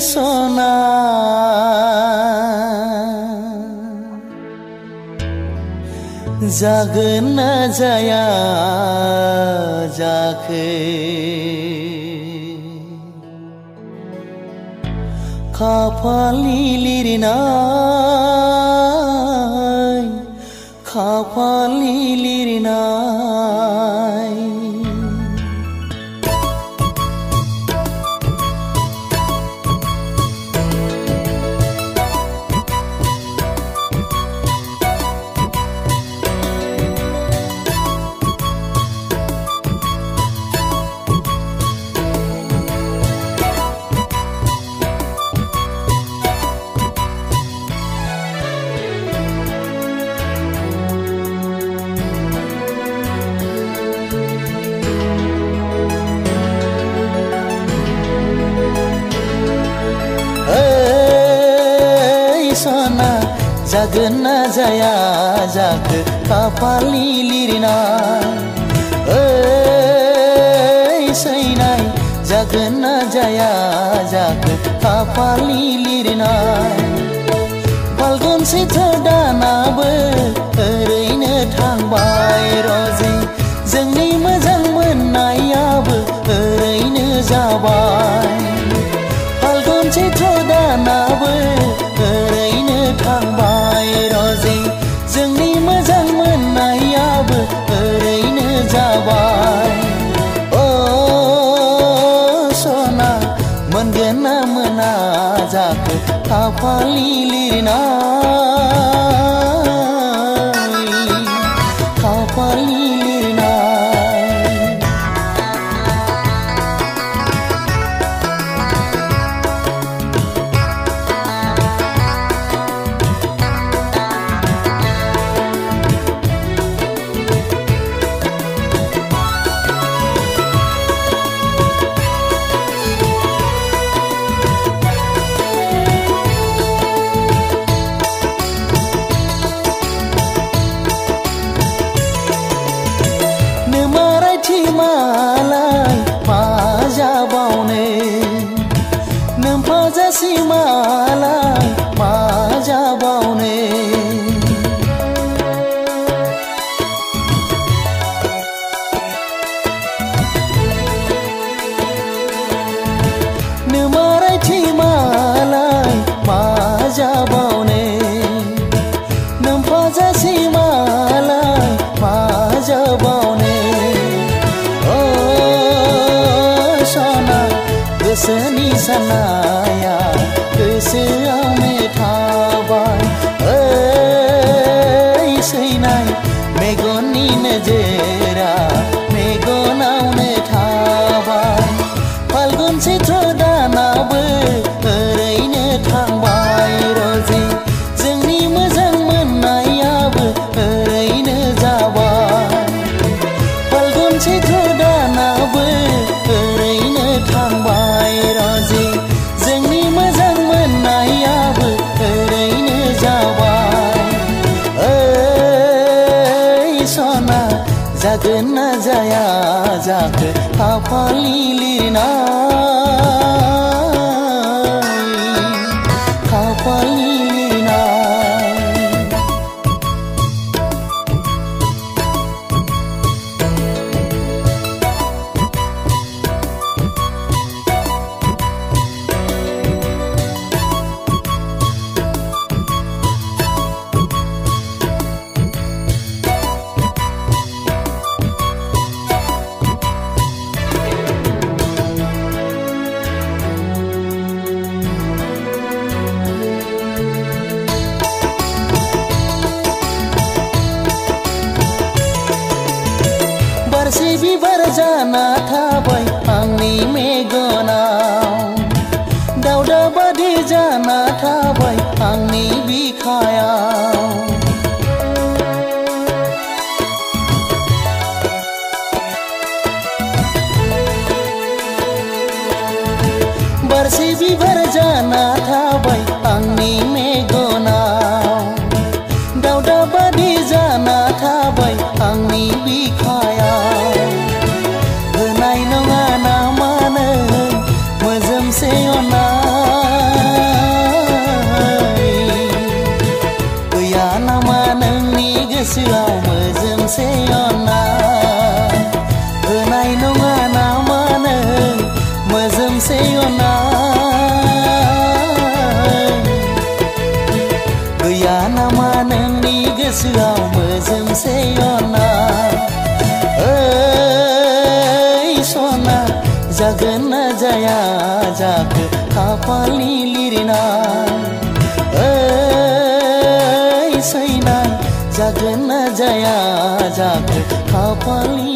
सना जागोन ना जाया जाखो खाफालनि लिरनाय खाफालनि लिरनाय सना जागोन ना जाया जाखो खाफालनि लिरनाय सैनाय जागोन ना जाया जाखो खाफालनि लिरनाय फाल्गुन सैथ्र दानाबो ओरैनो थांबाय रजे जोंनि मोजां मोननायाबो ओरैनो जाबाय फाल्गुन सैथ्र दानाबो ओरैनो थांबाय रजे जोंनि मोजां मोननायाबो ओरैनो जाबाय ओ सना मोनगोन ना मोना जाखो खाफालनि लिरनाय खाफालनि मालाय मा जाबावनो नोमफाजासि मालाय मा जाबावनो नोमारायथि मालाय मा जाबावनो नोमफाजासि मालाय मा जाबावनो गोसोनि साननाया गोसोआवनो थाबाय सैनाय मेगननि नोजोरा मेगनावनो थाबाय फाल्गुन सैथ्र दानाबो ओरैनो थांबाय रजे जोंनि मोजां मोननायाबो ओरैनो जाबाय फाल्गुन सैथ्र दानाबो ओरैनो थांबाय रजे जोंनि मोजां मोननायाबो ओरैनो जाबाय सना जागोन ना जाया जाखो खाफालनि लिरनाय खाफालनि लिरनाय बारसे बिबार जाना थाबाय आंनि मेगनाव दावदा बादि जाना थाबाय आंनि बिखायाव बारसे बिबार जाना थाबाय आंनि मेगनाव दावदा बादि जाना थाबाय आंनि बिखायाव होनाय नङा ना मानो गोसोआव मोजोमसे अननाय होनाय नङा नामा नों मोजोमसे अननाय गैया नामा नोंनि गोसोआव मोजोमसे अननाय ओइ सना जागोन ना जाया जाखो खाफालनि लिरनाय ओइ सैनाय जागोन ना जाया जाखो खाफालनि